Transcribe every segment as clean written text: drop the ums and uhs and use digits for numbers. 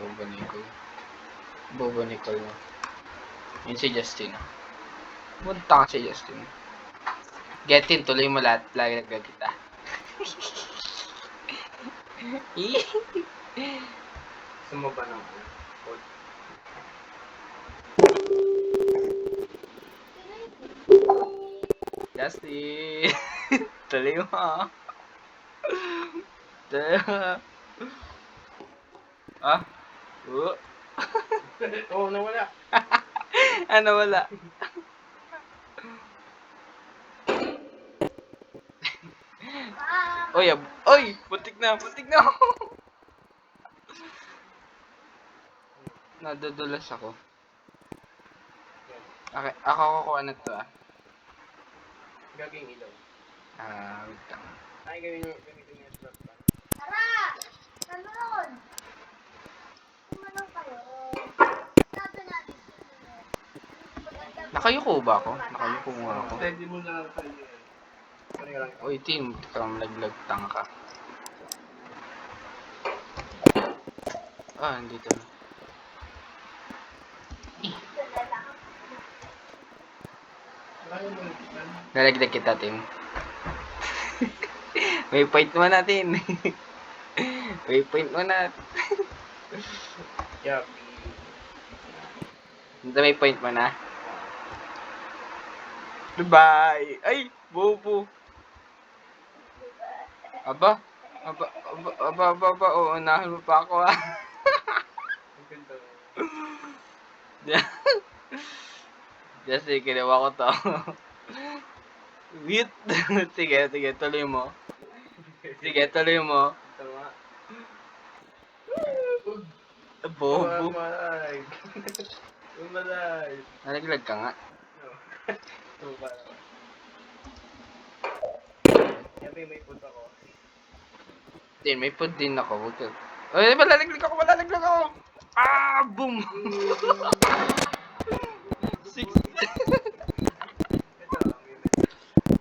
Bobo Nicole. Bobo Nicole na. Yun si Justin. Punta ka si Justin. Get in, tuloy mo lahat. Lagi nagkakita. Sumaba ng code. Justin! Tuloy mo. Tuloy mo. Ah? Oo, nawala. Ano wala? Oy, oy! Putik na! Nadudulas ako. Okay, ako kukuha na to Gagawing ilaw. wait lang. Ay, gamitin yung slot pa. Tara! Nanonood! Ano kayo? Sabi natin Nakayuko ba ako? Nakayuko nga ako. Steady mo lang sa iyo. Lang. Oy, team, ikaw malaglag tangka. Andito na. Nalaglag kita, team. May point mo natin. May point mo na. Yeah. May point mo na. Bye! Ay! Bobo! Aba? Oo, unahan mo pa ako Just kinuha ko to. Wait! Sige, tuloy mo. Sige, tuloy mo. Tama. Bobo. Umalay. Nalaglag ka nga. Yabi, may punta ko. Din, may food din ako. Ay, malalaglag ako! Boom! 6.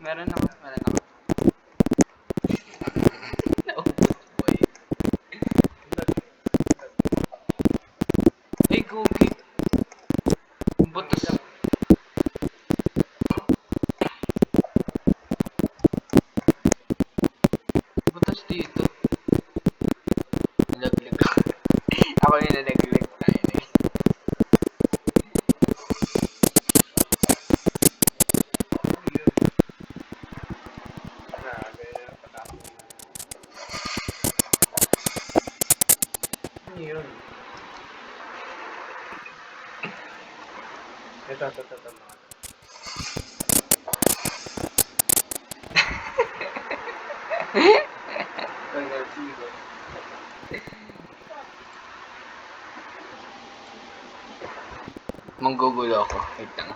Meron ako. Naubos ko Ay, gogi. Butas. Butas dito. Nalaglag ako. Ako yung nalaglag tayo na Yun. Ito. Manggugulo ako. Wait lang.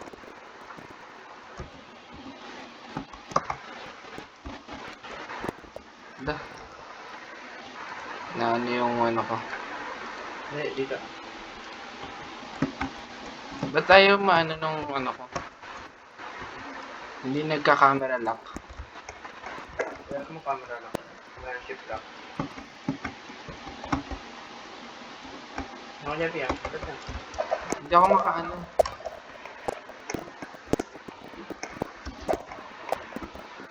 Na ano yung ano ko? Dito. Ba't tayo maano nung ano ko? Hindi nagka-camera lock. Kaya mo camera lang. Kaya shift lock. Ako niya, Pia. Ba't na? Hindi ako makaano.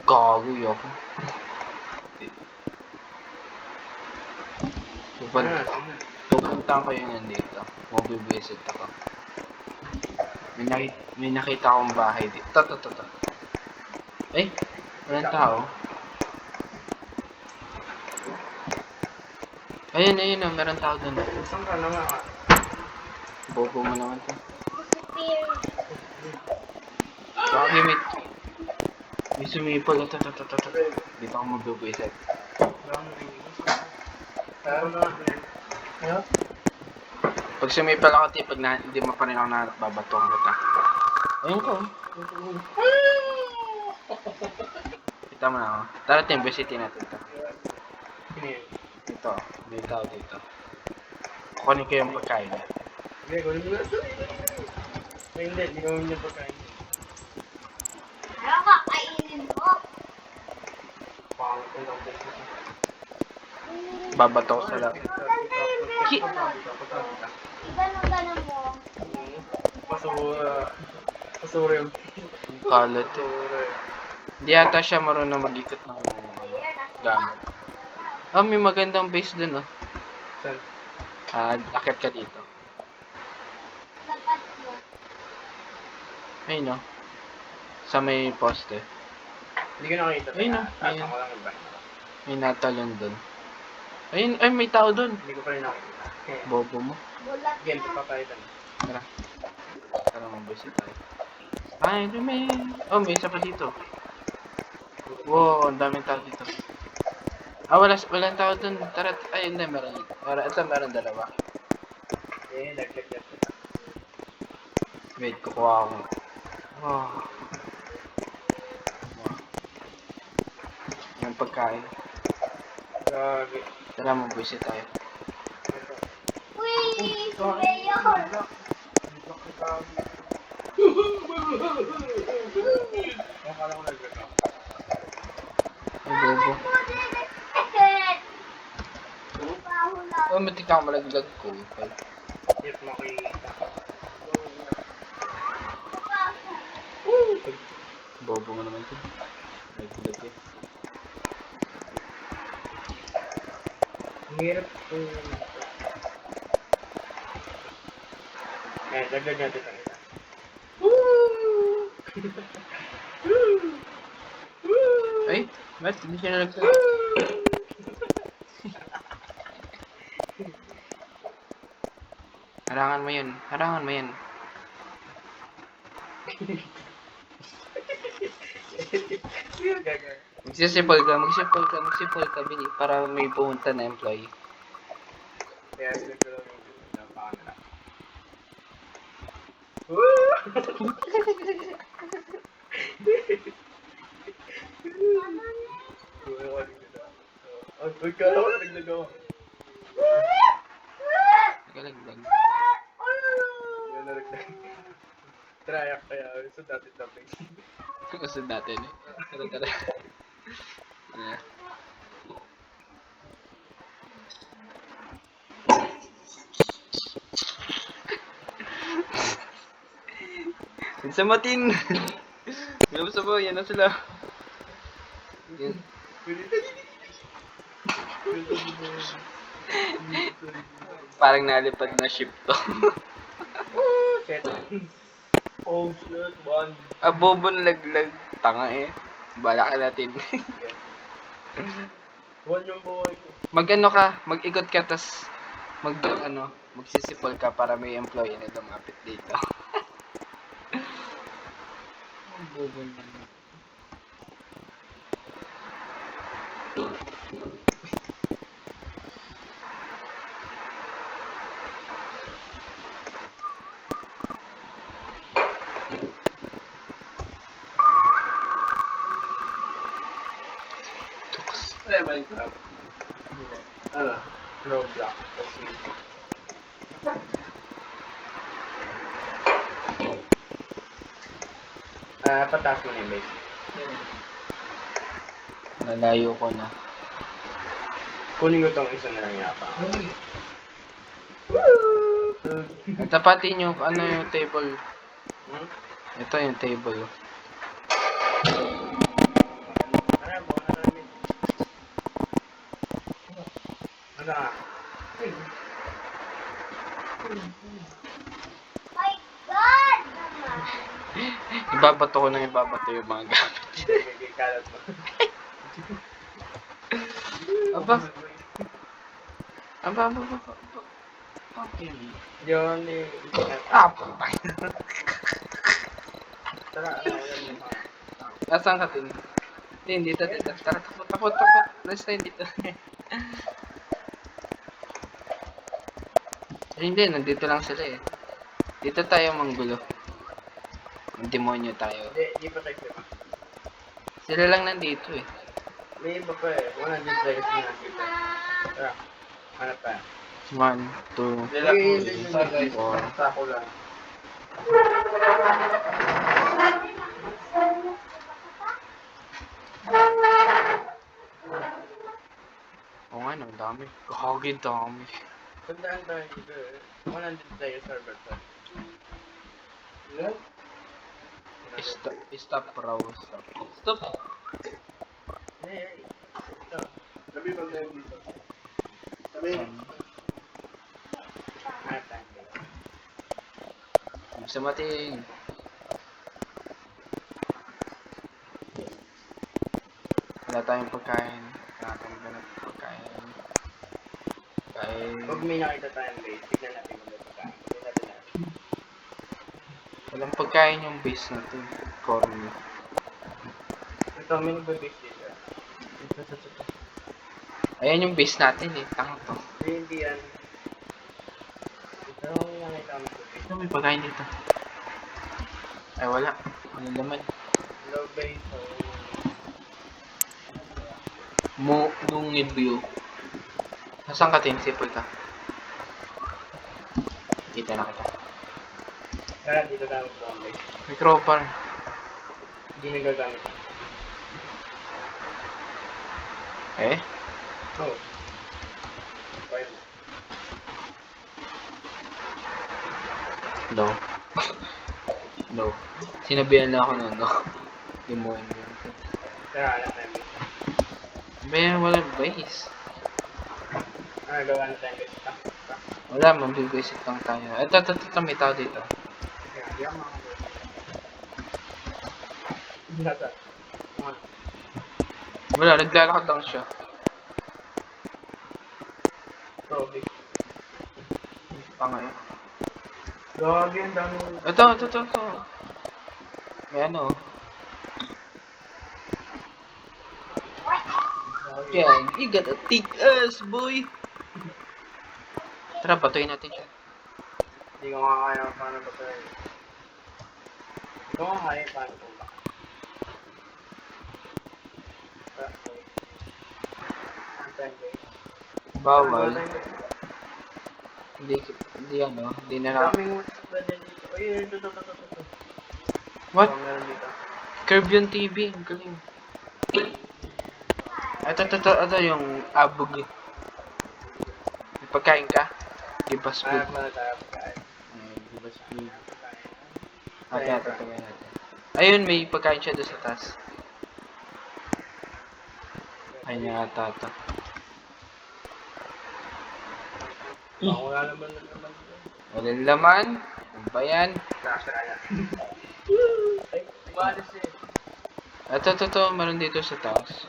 Gagoy ako. Pupunta ko yung nandito. Mag-visit ako. May nakita akong bahay dito. To. Eh, walang tao. Ayun, meron tao doon. Saan ka naman? Bobo mo naman to. disappear. Bakit may sumipol. To. Dito ako mag-visit. Pag sumipal ako, pag hindi mo pa rin ako babatong kita. Ayun ko. Kita mo na ako. Tara, team, visitin natin ito. Ito, may tao dito. Kukunin ko yung pagkain niya. Hindi, kunin mo na. Hindi ko yung pagkain. Ano ka? Kainin ko. Pangit ko lang. Babato ko sa lahat. Maganda yun Ki- Ganun mo. Basura. Basura yung Kalat eh. basura. Hindi yata siya marunong mag-ikot ng gamit. Ah, may magandang base dun, oh. Saan? Akit ka dito. Dapat mo. Ayun, oh. Sa may poste. Hindi ko nakita. Ayun, oh. Taas Ayun. ako lang yung bike. May natalon dun. Ayun, ay, may tao dun. Hindi ko pa rin nakita. Okay. Bobo mo. Bulat Game na. pa tayo dun. Tara. Tara, mag-visit tayo. Ay, may... Oh, may isa pa dito. Wow, ang daming tao dito. Ah, walang tao dun. Tara, ay, hindi, meron. Ito, meron dalawa. Eh, nag-check. Wait, kukuha ako. Oh. Yung pagkain. Grabe. Tara, mag-visit tayo. Uy, si Mayor. Akala ko nag-check. Ay, bobo. Pahula. Oh, matik ako malaglag ko. If makita. Bobo mo naman ito. Naglag eh. Ang hirap. Eh, dagdag natin ang isa. Ay, ba't hindi siya nalaglag? Harangan mo yun. Harangan mo yun. Magsisipol ka, Bili, para may pumunta na employee. Kaya sinag ko lang yung napakamera. Uy, kala ko na naglagawa. Nagalaglag. Yan na naglagawa. Trayak kaya, so dati topic. Kusod natin eh. Tara. Ayan. Sa matin! Yung sabaw, yan na sila. Yan. Parang nalipad na ship to. Shit. Oh shit, one. Bobo na laglag. Tanga eh. Bala ka natin. One yung buhay ko. Mag-ano ka, mag-ikot ka, tas magsisipol ka para may employee na lumapit dito. Ang bobo naman. Ano ba yung crap? Ano? Roadblock. Pataas mo na yung base. Nalayo ko na. Kunin ko tong isa na lang yata. Tapatin nyo, ano yung table. Hmm? Ito yung table. Ano po? Ano namin? Ano ka? My God! Naman. Ibabato ko ng ibabato yung mga gamit. Kalat mo. Aba. Okay. Yun eh. Putang. Tara, yan yung mga. Nasaan ka, Tin? Tin, dito. Tara, takot. Let's tayo dito. Hindi, nandito lang sila eh. Dito tayo manggulo. Demonyo tayo. Hindi pa tayo sila. Sila lang nandito eh. May iba pa eh. 100 seconds na nakita. Tara, hanap tayo. 1, 2, Hindi, guys. Four. Sako lang. Oo nga no, dami. Gagi, dami. Tandaan tayo dito eh. Ako nandito tayo sa server to. Ilan? Stop, raw. Stop. Eh, ito. Sabi pag tayo dito. Sabi. Sa mating. Wala tayong pagkain. Wala tayong ganap pagkain. Pag may nakita tayong base, tignan natin kung may pagkain. Tignan natin. Walang pagkain yung base na to. Corn. Ito, may nagbe-base dito. Ito. Ayan yung base natin eh. Tanga to. Hindi yan. Ito, may nakita kami sa base. Ito may pagkain dito. Ay wala. Walang laman. Low base. Nung view. Nasaan ka, Tin? Sipol ka. Kita na kita. Kaya dito tayo sa base. May crowbar. Hindi nagagamit. Eh? Oh. Fine. No. No. Sinabihan na ako nun, no? Hindi mo yun. Kaya alam tayo base. May walang base. Gawa na tayo base. Wala, mabibisit lang tayo. Ito, may tao dito. Kaya, di ako makakagawa. Nasa. Wala, naglalakad lang siya. Probably. Pangay. Gagi, ang dami. Ito. May ano. Yan, you gotta take us, boy. Tara, patuyin natin siya. Hindi ko makakaya paano ba tayo. Hindi ko makakaya paano ba. Bawal. Hindi ano, hindi na na. Daming pwede dito. Ay, ito. What? Meron dito. Curve yung TV, ang galing. Ito yung abog. May pagkain ka? Give us food. Kaya pala tayo pagkain. Give us food. Ito, natin. Ayun, may pagkain siya doon sa taas. Ayun yung ata ito. Wala naman dito. Walang laman. Ano ba yan? Nasa kaya. Ay, umalis eh. Ito, meron dito sa taas.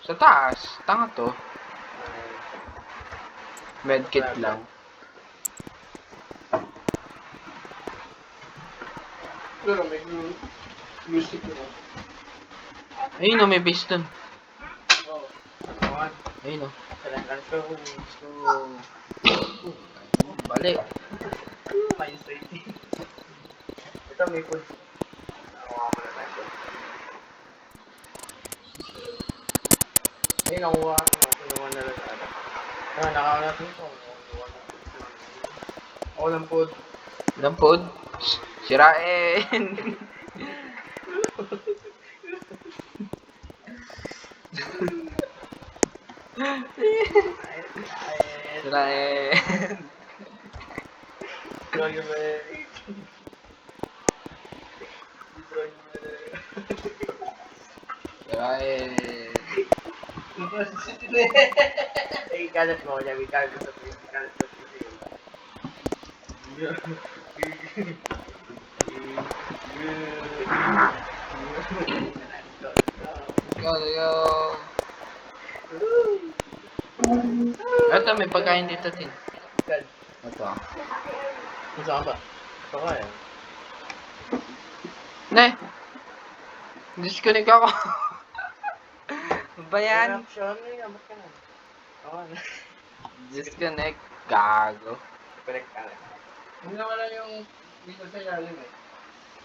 Sa taas? Tanga to. Medkit lang. Pero may music na. Ayun o, may base dun. Oo. Ano? Ayun o. Kailangan ko. Balik. May straight. Ito may food. Nakuha mo na tayo. Ayun, nakuha. Nakuha na lang tayo. Nakakuha natin ito. Ako lang food. Lampod. Sirain. Sirain. Destroy your way. Destroy your Sirain. way. Kalat mo. May kalat mo sa face. Kalat mo sa face. Go. Ito, may pagkain dito din. Kad. Ito. Saan ba? Ito ka eh. Ne! Disconnect ako. Ano ba yan? Reaction, ba't ka na? Oo na. Disconnect. Gago. Connect ka na. Hindi naman lang yung dito sa ilalim eh.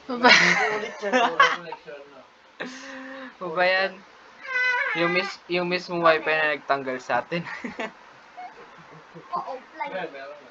Ano ba? Ulit siya. Ulit connection, no? Ano ba yan? Yung mismong wifi na nagtanggal sa atin. Oo, fly. Meron.